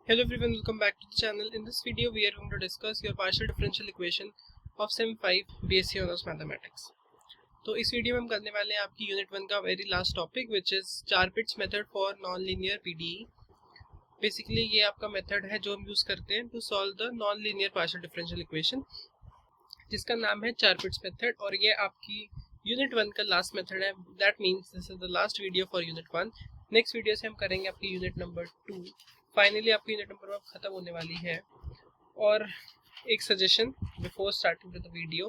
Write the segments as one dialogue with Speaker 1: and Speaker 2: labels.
Speaker 1: Hello everyone, welcome back to the channel. In this video, we are going to discuss your partial differential equation of Sem 5 BSc Honours Mathematics. तो इस video में हम करने वाले हैं आपकी unit 1 का very last topic which is Charpit's method for non linear PDE. Basically ये आपका मेथड है जो हम यूज करते हैं to solve the non linear partial differential equation, जिसका नाम है चारपिट्स मेथड, और ये आपकी यूनिट 1 का लास्ट मेथड है. That means this is the last video for unit 1. Next video से हम करेंगे आपकी यूनिट नंबर 2. फाइनली आपकी यूनिट नंबर 1 खत्म होने वाली है. और एक suggestion before starting the video,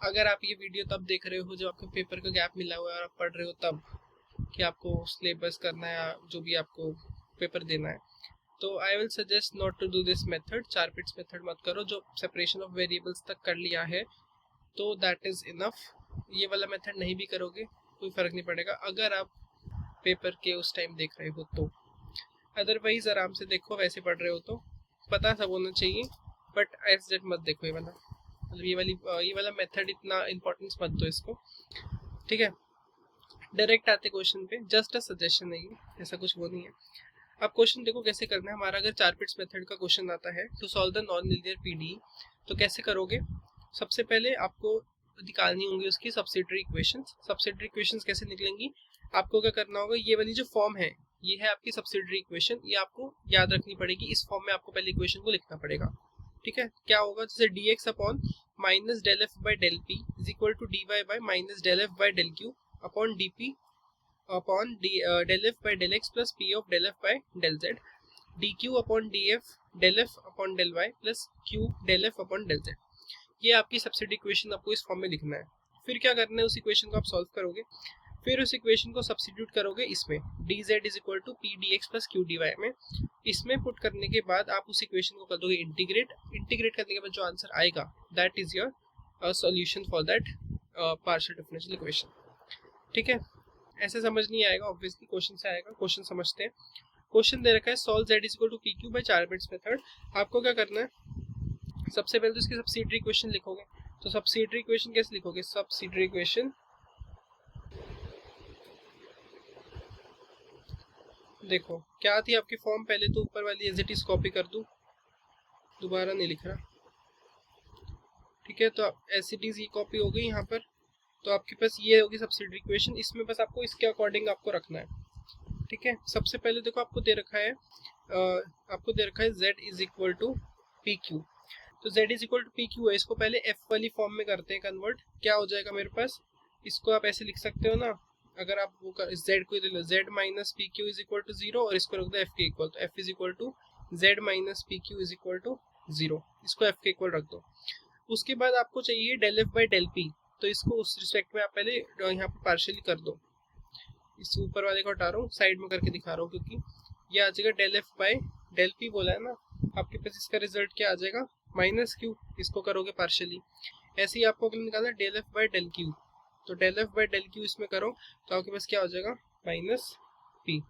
Speaker 1: अगर आप ये वीडियो तब देख रहे हो जब आपको पेपर का गैप मिला हुआ है और आप पढ़ रहे हो तब कि आपको सिलेबस करना है या जो भी आपको पेपर देना है, तो I will suggest not to do this method. Charpit's method मत करो. जो सेपरेशन ऑफ वेरिएबल्स तक कर लिया है तो दैट इज़ इनफ. ये वाला मेथड नहीं भी करोगे कोई फ़र्क नहीं पड़ेगा अगर आप पेपर के उस टाइम देख रहे हो तो. अदरवाइज आराम से देखो, वैसे पढ़ रहे हो तो पता सब होना चाहिए, बट एज मत देखो. ये वाला मतलब ये वाला मेथड इतना इंपॉर्टेंस मत दो इसको, ठीक है. डायरेक्ट आते क्वेश्चन पे, जस्ट अ सजेशन है ये, ऐसा कुछ वो नहीं है. अब क्वेश्चन देखो कैसे करना है हमारा. अगर चारपिट्स मेथड का क्वेश्चन आता है to solve the non linear PDE, तो कैसे करोगे. सबसे पहले आपको निकालनी होंगी उसकी सब्सिडियरी इक्वेशंस. सब्सिडियरी इक्वेशंस कैसे निकलेंगी, आपको क्या करना होगा, ये वाली जो फॉर्म है ये है आपकी सब्सिडियरी इक्वेशन. ये आपको याद रखनी पड़ेगी. इस फॉर्म में आपको पहले इक्वेशन को लिखना पड़ेगा, ठीक है. क्या होगा, जैसे dx upon minus del F by del P is equal to dy by minus del F by del Q upon dp upon del F by del X plus P of del F by del Z, dq upon df del F upon del Y plus q del F upon del Z. ये आपकी subsidy equation आपको इस form में लिखना है. फिर क्या करना है, उस इक्वेशन को आप सॉल्व करोगे. फिर उस इक्वेशन को सब्स्टिट्यूट करोगे इसमें D Z is equal to P D X plus Q D Y में. इसमें पुट करने के बाद आप उस इक्वेशन को कर दोगे इंटीग्रेट. इंटीग्रेट करने के बाद जो आंसर आएगा that is your solution for that partial differential equation, ठीक है. ऐसे समझ नहीं आएगा, ऑब्वियसली क्वेश्चन से आएगा. क्वेश्चन समझते हैं. क्वेश्चन दे रखा है solve Z is equal to P Q by Charpit's method. आपको क्या करना है, सबसे पहले तो इसकी सब्सिडियरी इक्वेशन लिखोगे. तो सब्सिडियरी इक्वेशन कैसे लिखोगे, सब्सिडियरी इक्वेशन देखो क्या थी आपकी फॉर्म. पहले तो ऊपर वाली एज इट इज कॉपी कर दूं, दोबारा नहीं लिख रहा, ठीक है. तो एज इट इज ये कॉपी हो गई यहाँ पर. तो आपके पास ये होगी सब्सिडियरी इक्वेशन. इसमें बस आपको इसके अकॉर्डिंग आपको रखना है, ठीक है. सबसे पहले देखो आपको दे रखा है z is equal to P Q. तो z is equal to P Q है. इसको पहले f वाली फॉर्म में करते हैं कन्वर्ट. क्या हो जाएगा मेरे पास, इसको आप ऐसे लिख सकते हो ना. अगर आप वो z को ले लो, z minus P Q is equal to 0 और इसको रख दो f के इक्वल. तो f is equal to z minus P Q is equal to 0. इसको f के इक्वल रख दो. उसके बाद आपको चाहिए del F by del P. तो इसको उस रिस्पेक्ट में आप पहले यहाँ पर पार्शियली कर दो. इस ऊपर वाले को हटा रहा हूँ, साइड में करके दिखा रहा हूँ, क्योंकि ये आ जाएगा del F by del P बोला है ना. आपके पास इसका रिजल्ट क्या आ जाएगा, माइनस क्यू. इसको करोगे पार्शियली. ऐसे ही आपको अगले निकालना del F by del Q. तो del F by del Q इसमें करो तो आपके पास क्या हो जाएगा, माइनस पी.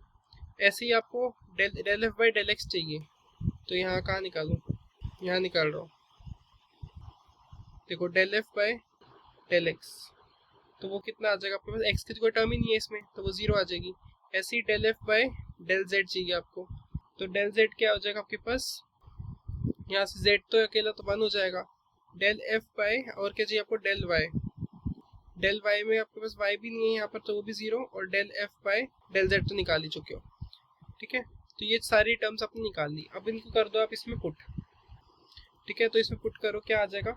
Speaker 1: ऐसे ही आपको del F by del X चाहिए. तो यहाँ कहाँ निकालूँ, यहाँ निकाल रहा हूँ. देखो del F by del X, तो वो कितना आ जाएगा आपके पास, एक्स की कोई टर्म ही नहीं है इसमें, तो वो 0 आ जाएगी. ऐसे ही del F by del Z चाहिए आपको. तो डेल जेड क्या हो जाएगा आपके पास, यहाँ से जेड तो अकेला तो 1 हो जाएगा. डेल एफ बाई और क्या चाहिए आपको, डेल वाई. डेल वाई में आपके पास वाई भी नहीं है यहाँ पर, तो वो भी 0. और del F by del Z तो निकाल ही चुके हो, ठीक है. तो ये सारी टर्म्स आपने निकाल ली. अब इनको कर दो आप इसमें पुट, ठीक है. तो इसमें पुट करो, क्या आ जाएगा,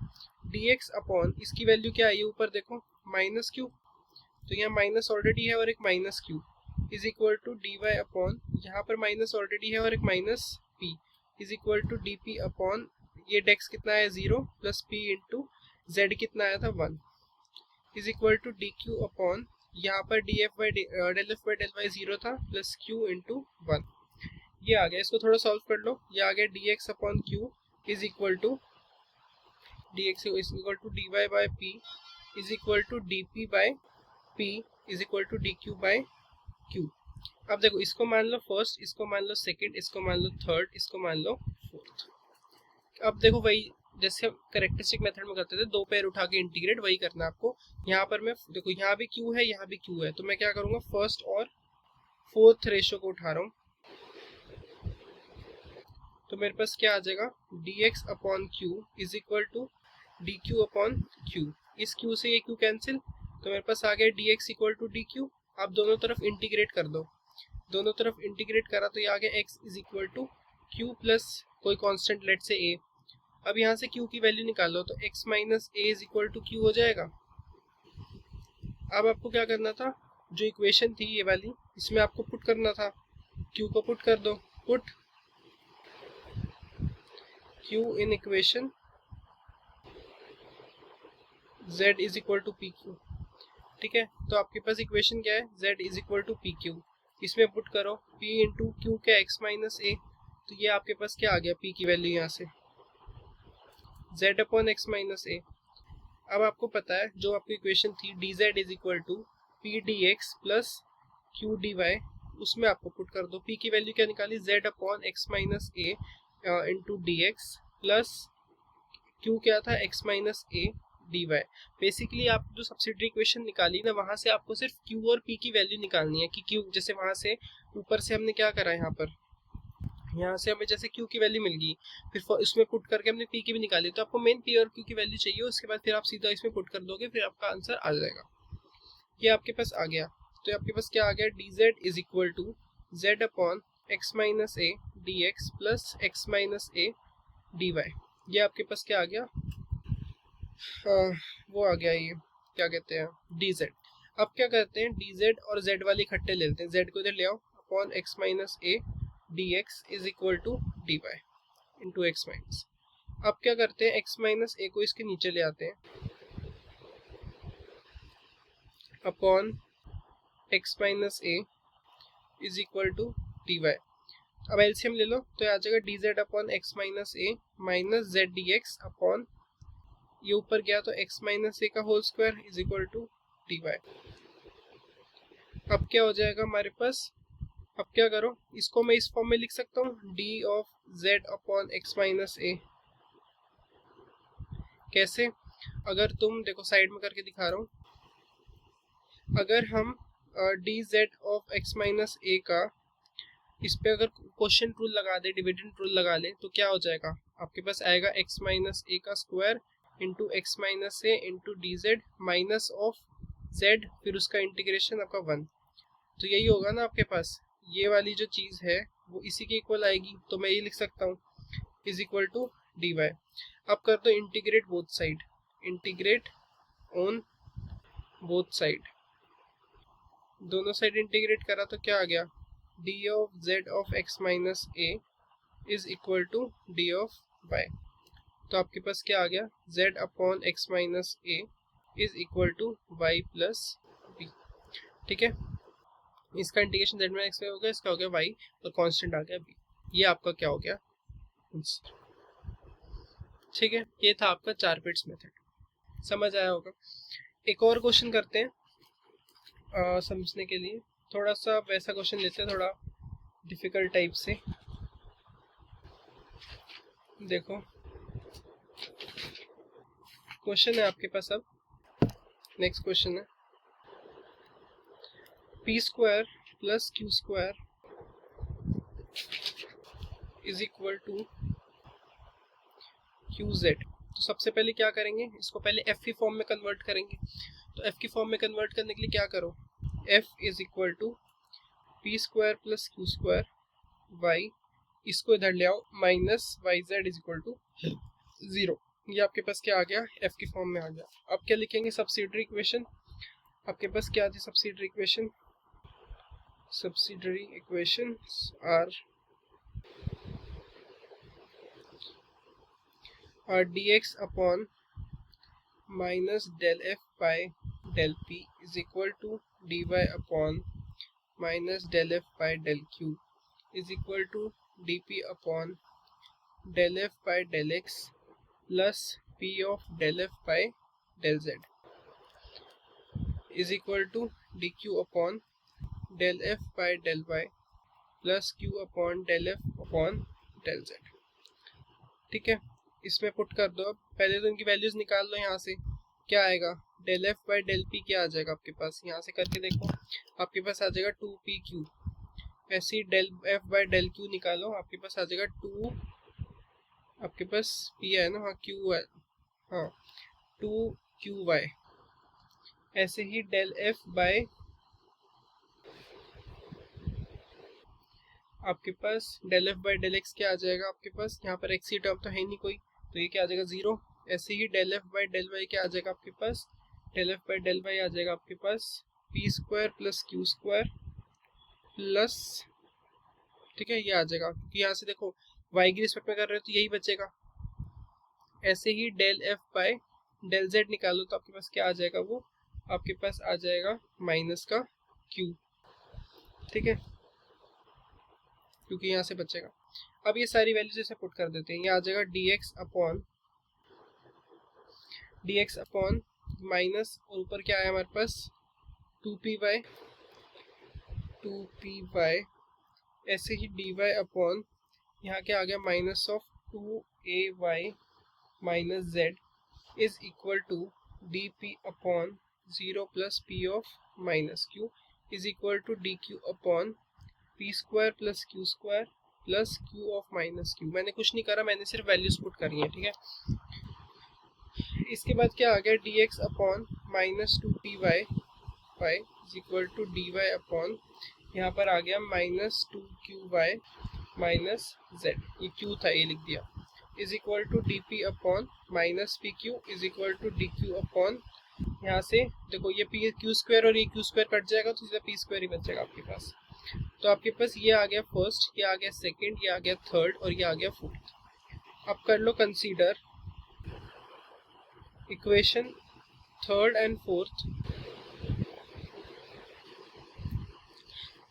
Speaker 1: dx अपॉन इसकी वैल्यू क्या आई है ऊपर देखो, माइनस क्यू. तो यहाँ माइनस ऑलरेडी है और एक minus Q is equal to D Y upon, यहाँ पर माइनस ऑलरेडी है और एक minus P is equal to D P upon, ये डेक्स कितना है 0 प्लस पी इंटू जेड कितना आया था 1 is equal to D Q upon, यहाँ पर D F by del F by del Y 0 था प्लस क्यू इंटू 1. ये आ गया. इसको थोड़ा सॉल्व कर लो. ये आ गया D X upon Q is equal to dx is equal to dy by p is equal to dp by p is equal to dq by q. अब देखो इसको मान लो फर्स्ट, इसको मान लो सेकंड, इसको मान लो थर्ड, इसको मान लो फोर्थ. अब देखो वही जैसे हम करेक्टरिस्टिक मेथड में करते थे, दो पैर उठा के इंटीग्रेट, वही करना है आपको. यहाँ पर मैं देखो यहाँ भी क्यू है, यहाँ भी क्यू है, तो मैं क्या करूँगा, फर्स्ट और फोर्थ रेशो को उठा रहा हूँ. तो मेरे पास क्या आ जाएगा, dx upon Q is equal to dq upon Q. इस q से ये q कैंसिल, तो मेरे पास आ गया dx इक्वल टू dq। आप दोनों तरफ इंटीग्रेट कर दो, दोनों तरफ इंटीग्रेट करा तो ये आ गया x is equal to q plus कोई कांस्टेंट लेट से a। अब यहाँ से q की वैल्यू निकालो तो x minus a is equal to q हो जाएगा। अब आपको क्या करना था, जो इक्वेशन थी ये वाली, इसमें आपको पुट करना था, q को पुट कर दो, put q in equation z is equal to P Q. ठीक है, तो आपके पास इक्वेशन क्या है, z is equal to P Q. इसमें पुट करो p इंटू क्यू का x माइनस a, तो ये आपके पास क्या आ गया, p की वैल्यू यहाँ से z upon x minus a। अब आपको पता है जो आपकी इक्वेशन थी dz is equal to P D X plus Q D Y, उसमें आपको पुट कर दो। p की वैल्यू क्या निकाली, z upon x minus a into D X plus q क्या था, x minus a dy। Basically आप जो सब्सिडियरी इक्वेशन निकाली ना, वहां से आपको सिर्फ q और p की वैल्यू निकालनी है कि q, जैसे वहां से ऊपर से हमने क्या करा, यहाँ से हमें जैसे q की वैल्यू मिल गई, फिर इसमें पुट करके हमने p की भी निकाली, तो आपको मेन p और q की वैल्यू चाहिए, उसके बाद फिर आप सीधा इसमें पुट कर दोगे, फिर आपका आंसर आ जाएगा। ये आपके पास आ गया, तो आपके पास क्या आ गया, dz is equal to z upon x minus a dx plus x minus a dy। ये आपके पास क्या आ गया, वो आ गया, ये क्या कहते हैं, dz। अब क्या करते हैं, dz और z वाले इकट्ठे ले लेते हैं, z को इधर ले आओ, upon x minus a dx is equal to dy into X minus. अब क्या करते हैं, x माइनस a को इसके नीचे ले आते हैं, upon x minus a is equal to dy। अब एलसीएम ले लो, तो आ जाएगा dz upon x minus a minus z dx upon, ये ऊपर गया तो x माइनस a का whole square is equal to dy। अब क्या हो जाएगा हमारे पास, अब क्या करो, इसको मैं इस फॉर्म में लिख सकता हूँ, d of z upon x minus a। कैसे, अगर तुम देखो साइड में करके दिखा रहा हूँ, अगर हम dz of x minus a का इस पे अगर क्वेश्चन रूल लगा दे, डिविडेंड रूल लगा ले, तो क्या हो जाएगा, आपके पास आएगा x माइनस a का square into X minus A into D Z minus of z, फिर उसका इंटीग्रेशन आपका 1। तो यही होगा ना आपके पास, ये वाली जो चीज़ है वो इसी के इक्वल आएगी, तो मैं ये लिख सकता हूँ is equal to D Y. अब कर दो integrate both side, integrate on both side, दोनों साइड इंटीग्रेट करा तो क्या आ गया, D of Z of X minus A is equal to D of Y. तो आपके पास क्या आ गया, z upon X minus A is equal to Y plus B. ठीक है, इसका इंटीग्रेशन z माइनस एक्स हो गया, इसका हो गया y और कांस्टेंट आ गया b। ये आपका क्या हो गया आंसर। ठीक है, ये था आपका 4 बिट्स मेथड, समझ आया होगा। एक और क्वेश्चन करते हैं समझने के लिए, थोड़ा सा वैसा क्वेश्चन लेते हैं, थोड़ा डिफिकल्ट टाइप से। देखो क्वेश्चन है आपके पास, अब नेक्स्ट क्वेश्चन है, P square plus Q square is equal to Q Z. तो सबसे पहले क्या करेंगे, इसको पहले एफ की फॉर्म में कन्वर्ट करेंगे। तो एफ की फॉर्म में कन्वर्ट करने के लिए क्या करो, F is equal to P square plus Q square Y, इसको इधर ले आओ, minus Y Z is equal to 0। ये आपके पास क्या आ गया, एफ की फॉर्म में आ गया। अब क्या लिखेंगे, सब्सिडियरी इक्वेशन। आपके पास क्या थी subsidiary equation, subsidiary equations are dx upon minus del F by del P is equal to dy upon minus del F by del Q is equal to dp upon del F by del X plus p of del F by del z is equal to dq upon del F by del y plus q upon del F upon del z। ठीक है, इसमें put कर दो। अब पहले तो इनकी values निकाल लो, यहाँ से क्या आएगा, del F by del P क्या आ जाएगा आपके पास, यहाँ से करके देखो, आपके पास आ जाएगा 2pq। ऐसे ही del F by del Q निकालो, आपके पास आ जाएगा 2 आपके पास पी है ना, हाँ क्यू है, हाँ 2qy। ऐसे ही डेल एफ बाय आपके पास del F by del X क्या आ जाएगा आपके पास, यहाँ पर एक्स ही टर्म तो है नहीं कोई, तो ये क्या आ जाएगा 0। ऐसे ही del F by del Y क्या आ जाएगा आपके पास, del F by del Y आ जाएगा आपके पास P square plus Q square plus, ठीक है, ये आ जाएगा क्योंकि यहाँ से देखो वाई की रिस्पेक्ट में कर रहे हो तो यही बचेगा। ऐसे ही del F by del Z निकालो तो आपके पास क्या आ जाएगा, वो आपके पास आ जाएगा माइनस का क्यू, ठीक है, क्योंकि यहाँ से बचेगा। अब ये सारी वैल्यूज ऐसे पुट कर देते हैं, ये आ जाएगा dx अपॉन माइनस, और ऊपर क्या आया हमारे पास 2py। ऐसे ही dy अपॉन यहाँ क्या आ गया minus of 2ay minus z is equal to dp upon 0 plus p of minus q is equal to dq upon P square plus Q square plus Q of minus Q. मैंने कुछ नहीं करा, मैंने सिर्फ वैल्यूज पुट करी है, ठीक है। इसके बाद क्या आ गया dx upon minus 2py Y is equal to dy upon यहाँ पर आ गया माइनस 2qy माइनस z, ये q था, ये लिख दिया, is equal to dp upon minus pq is equal to dq upon, यहाँ से देखो ये p क्यू स्क्वायर और ये क्यू स्क्वायर कट जाएगा तो सीधा p स्क्वायर ही बचेगा आपके पास। तो आपके पास ये आ गया फर्स्ट, ये आ गया सेकंड, ये आ गया थर्ड और ये आ गया फोर्थ। अब कर low consider equation third and fourth.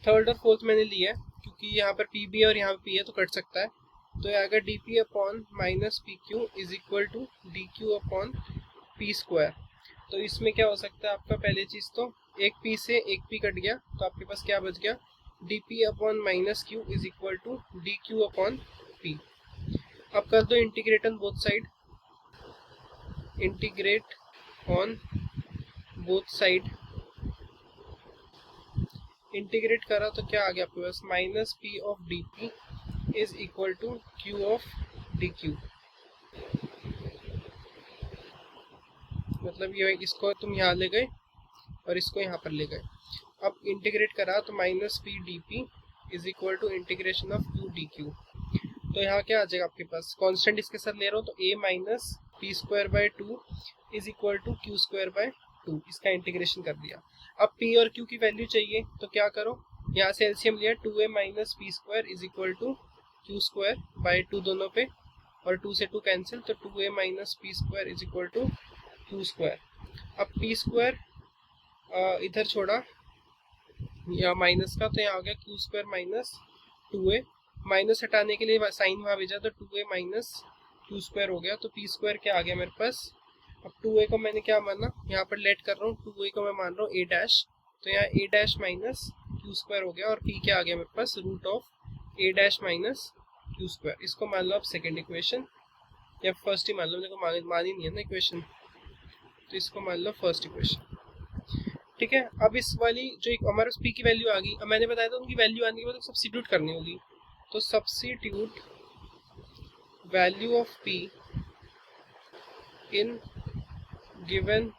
Speaker 1: Third और फोर्थ मैंने लिया है क्योंकि यहाँ पर पी भी है और यहाँ पर पी है तो कट सकता है, तो ये आएगा D P upon minus P Q is equal to D Q upon P square. तो इसमें क्या हो सकता है आपका, पहली चीज तो एक पी से एक पी कट गया तो आपके पास क्या बच गया D P upon minus Q is equal to D Q upon P. अब कर दो integrate on both side, integrate on both side, integrate करा तो क्या आ गया आपके पास minus P of D P is equal to Q of D Q. मतलब ये इसको तुम यहाँ ले गए और इसको यहाँ पर ले गए। अब इंटीग्रेट करा तो minus P D P is equal to integration of Q D Q. तो यहाँ क्या आ जाएगा आपके पास, कांस्टेंट इसके साथ ले रहा हूँ तो a minus P square by 2 is equal to Q square by 2, इसका इंटीग्रेशन कर दिया। अब p और q की वैल्यू चाहिए तो क्या करो, यहाँ से एलसीएम लिया 2a minus P square is equal to Q square by 2 दोनों पे, और 2 से 2 कैंसिल तो 2a minus P square is equal to Q square. अब पी स्क्वायर इधर छोड़ा यहाँ माइनस का, तो यहाँ आ गया Q square minus 2a, minus हटाने के लिए साइन वहाँ भेजा तो 2a माइनस क्यू स्क्वायर हो गया, तो पी स्क्वायर क्या आ गया मेरे पास। अब 2a को मैंने क्या माना, यहाँ पर लेट कर रहा हूँ, 2a को मैं मान रहा हूँ a डैश, तो यहाँ a dash minus Q square हो गया, और p क्या आ गया मेरे पास root of a dash minus Q square. इसको मान लो आप सेकेंड इक्वेशन, या फर्स्ट ही मान लो, मेरे को मान ही नहीं है ना इक्वेशन, तो इसको मान लो फर्स्ट इक्वेशन, ठीक है। अब इस वाली जो एक हमारे पास p की वैल्यू आ गई, अब मैंने बताया था उनकी वैल्यू आने के बाद सब्स्टिट्यूट करनी होगी, तो substitute value of p in given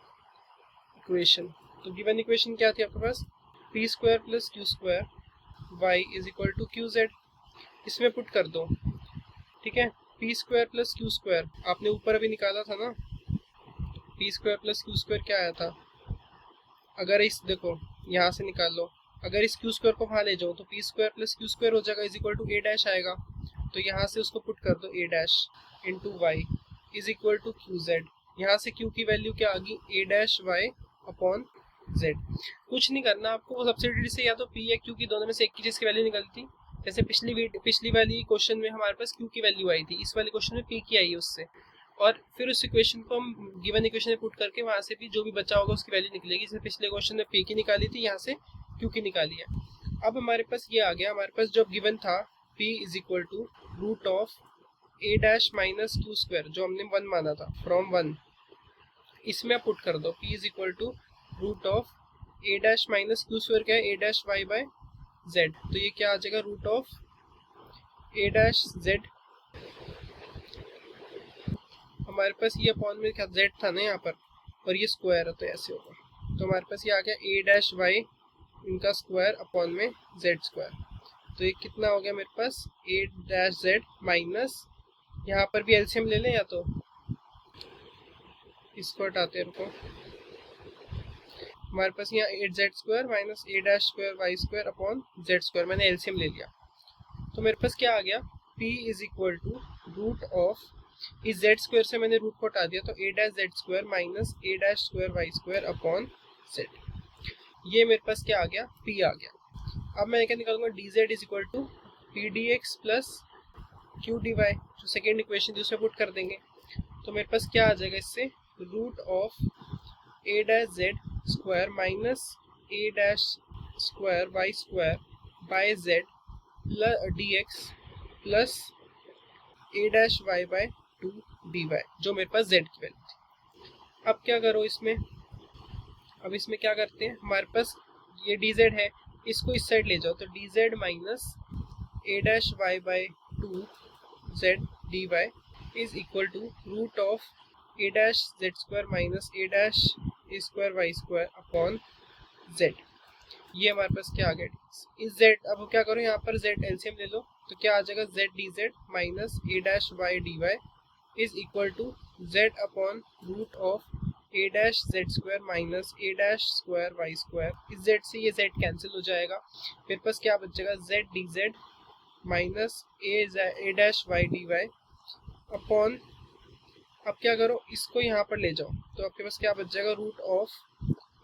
Speaker 1: equation. तो गिवन इक्वेशन क्या थी आपके पास, P square plus Q square Y is equal to Q Z, इसमें पुट कर दो, ठीक है। P square plus Q square आपने ऊपर अभी निकाला था ना, P square plus Q square क्या आया था, अगर इस देखो यहाँ से निकाल लो, अगर इस क्यू स्क्वायर को वहाँ ले जाओ तो P square plus Q square हो जाएगा is equal to A dash आएगा, तो यहाँ से उसको पुट कर दो A dash into Y is equal to Q Z. यहाँ से क्यू की वैल्यू क्या आ गई A dash Y upon Z. कुछ नहीं करना आपको, वो सब्सिट्यूट से या तो पी या क्यू की दोनों में से एक की चीज़ की वैल्यू निकलती, जैसे पिछली वाली क्वेश्चन में हमारे पास क्यू की वैल्यू आई थी, इस वाले क्वेश्चन में पी की आई है उससे, और फिर उस इक्वेशन को हम गिवन इक्वेशन में पुट करके वहाँ से भी जो भी बचा होगा उसकी वैल्यू निकलेगी। जैसे पिछले क्वेश्चन में पी की निकाली थी, यहाँ से क्यू की निकाली है। अब हमारे पास ये आ गया, हमारे पास जो गिवन था p is equal to root of a dash minus Q square, जो हमने 1 माना था फ्रॉम 1, इसमें आप पुट कर दो p is equal to root of a dash minus Q square क्या है a dash y by z, तो ये क्या आ जाएगा root of a dash z हमारे पास ये अपॉन में क्या z था ना यहाँ पर, और ये स्क्वायर है तो ऐसे होगा। तो हमारे पास ये आ गया a डैश वाई इनका स्क्वायर अपॉन में z स्क्वायर। तो ये कितना हो गया मेरे पास a डैश z माइनस, यहाँ पर भी एलसीएम ले लें या तो इसको हटाते हैं, रुको। हमारे पास यहाँ 8z square minus a dash square y square upon z square, मैंने एलसीएम ले लिया। तो मेरे पास क्या आ गया, p is equal to root of, इस z स्क्वायर से मैंने रूट को हटा दिया, तो a dash z square minus a dash square y square upon z। ये मेरे पास क्या आ गया, p आ गया। अब मैं क्या निकालूंगा, dz is equal to p dx plus q dy, जो सेकेंड इक्वेशन थी उसमें पुट कर देंगे। तो मेरे पास क्या आ जाएगा इससे, root of a dash z square minus a dash square y square by z dx plus a dash y by 2 dy, जो मेरे पास z की वैल्यू थी। अब क्या करो इसमें, अब इसमें क्या करते हैं, हमारे पास ये dz है, इसको इस साइड ले जाओ, तो dz minus a dash y by 2 z dy is equal to root of a dash z square minus a dash a square y square upon z। ये हमारे पास क्या आ गया, इस z, अब क्या करो यहाँ पर z एलसीएम ले लो, तो क्या आ जाएगा z dz minus a dash y dy is equal to z upon root of a dash z square minus a dash square y square. इस z से ये z कैंसिल हो जाएगा, मेरे पास क्या बचेगा, z dz minus a dash y dy upon, अब क्या करो इसको यहाँ पर ले जाओ, तो आपके पास क्या बच जाएगा, root of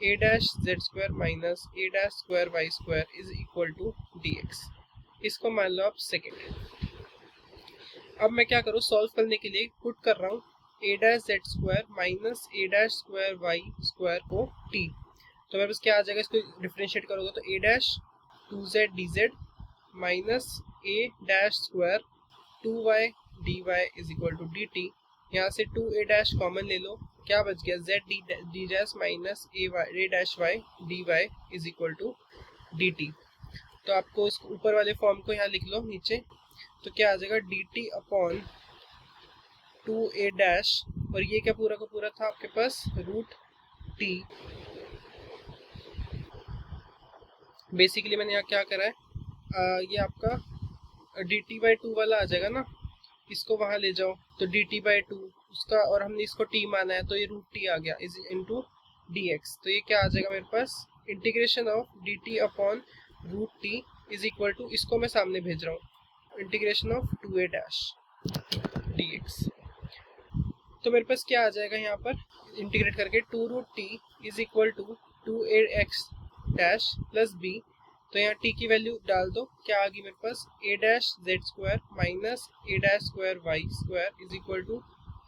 Speaker 1: a dash z square minus a dash square y square is equal to dx। इसको मान लो आप सेकेंड। अब मैं क्या करूँ, सॉल्व करने के लिए पुट कर रहा हूँ a dash z square minus a dash square y square को t, तो मेरे पास क्या आ जाएगा, इसको डिफरेंशिएट करोगे तो a dash 2z dz minus a dash square 2y dy is equal to dt। यहाँ से 2a डैश कॉमन ले लो, क्या बच गया, z d dash minus a dash y dy is equal to dt। तो आपको इस ऊपर वाले फॉर्म को यहाँ लिख लो नीचे, तो क्या आ जाएगा dt अपॉन 2a डैश, और ये क्या पूरा का पूरा था आपके पास रूट t। बेसिकली मैंने यहाँ क्या करा है, ये आपका dt बाई 2 वाला आ जाएगा ना, इसको वहां ले जाओ, तो dt बाई 2 उसका, और हमने इसको t माना है तो ये रूट t आ गया इज इनटू dx। तो ये क्या आ जाएगा मेरे पास, integration of dt upon root t is equal to, इसको मैं सामने भेज रहा हूँ, integration of 2a dash dx। तो मेरे पास क्या आ जाएगा यहाँ पर, इंटीग्रेट करके 2 root t is equal to 2ax dash plus b, तो यहाँ t की वैल्यू डाल दो, क्या आ गई मेरे पास, a dash z square minus a dash square y square is equal to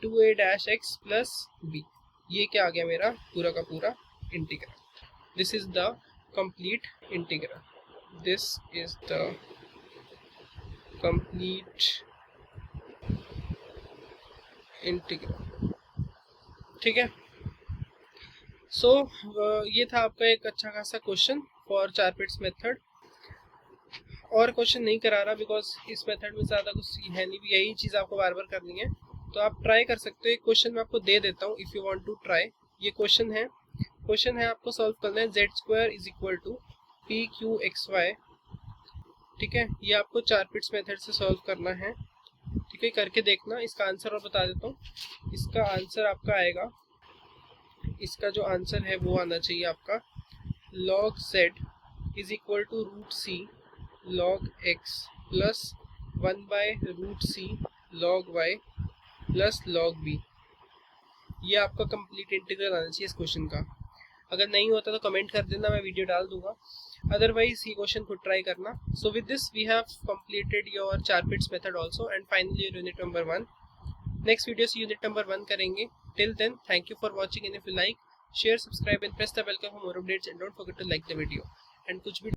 Speaker 1: 2a dash x plus b। ये क्या आ गया मेरा पूरा का पूरा integral. This is the complete integral, this is the complete integral, ठीक है। सो ये था आपका एक अच्छा खासा क्वेश्चन फॉर चारपिट्स मेथड। और क्वेश्चन नहीं करा रहा बिकॉज इस मेथड में ज़्यादा कुछ है नहीं, यही चीज़ आपको बार बार करनी है, तो आप ट्राई कर सकते हो। एक क्वेश्चन मैं आपको दे देता हूँ if you want to try. ये क्वेश्चन है आपको सॉल्व करना है, z square is equal to P q x y, ठीक है। ये आपको चारपिट्स मेथड से सॉल्व करना है, ठीक है। करके देखना, इसका आंसर और बता देता हूँ। इसका आंसर आपका आएगा, इसका जो आंसर है वो आना चाहिए आपका log z is equal to root c log x plus 1 by root c log y plus log b। ये आपका कंप्लीट इंटीग्रल आना चाहिए इस क्वेश्चन का। अगर नहीं होता तो कमेंट कर देना, मैं वीडियो डाल दूंगा, अदरवाइज ये क्वेश्चन खुद ट्राई करना। So with this we have completed your Charpit's method also and finally your unit number 1। Next video से यूनिट नंबर 1 करेंगे। Till then thank you for watching, and if you like, share, subscribe and press the bell for more updates, and don't forget to like the video। and कुछ भी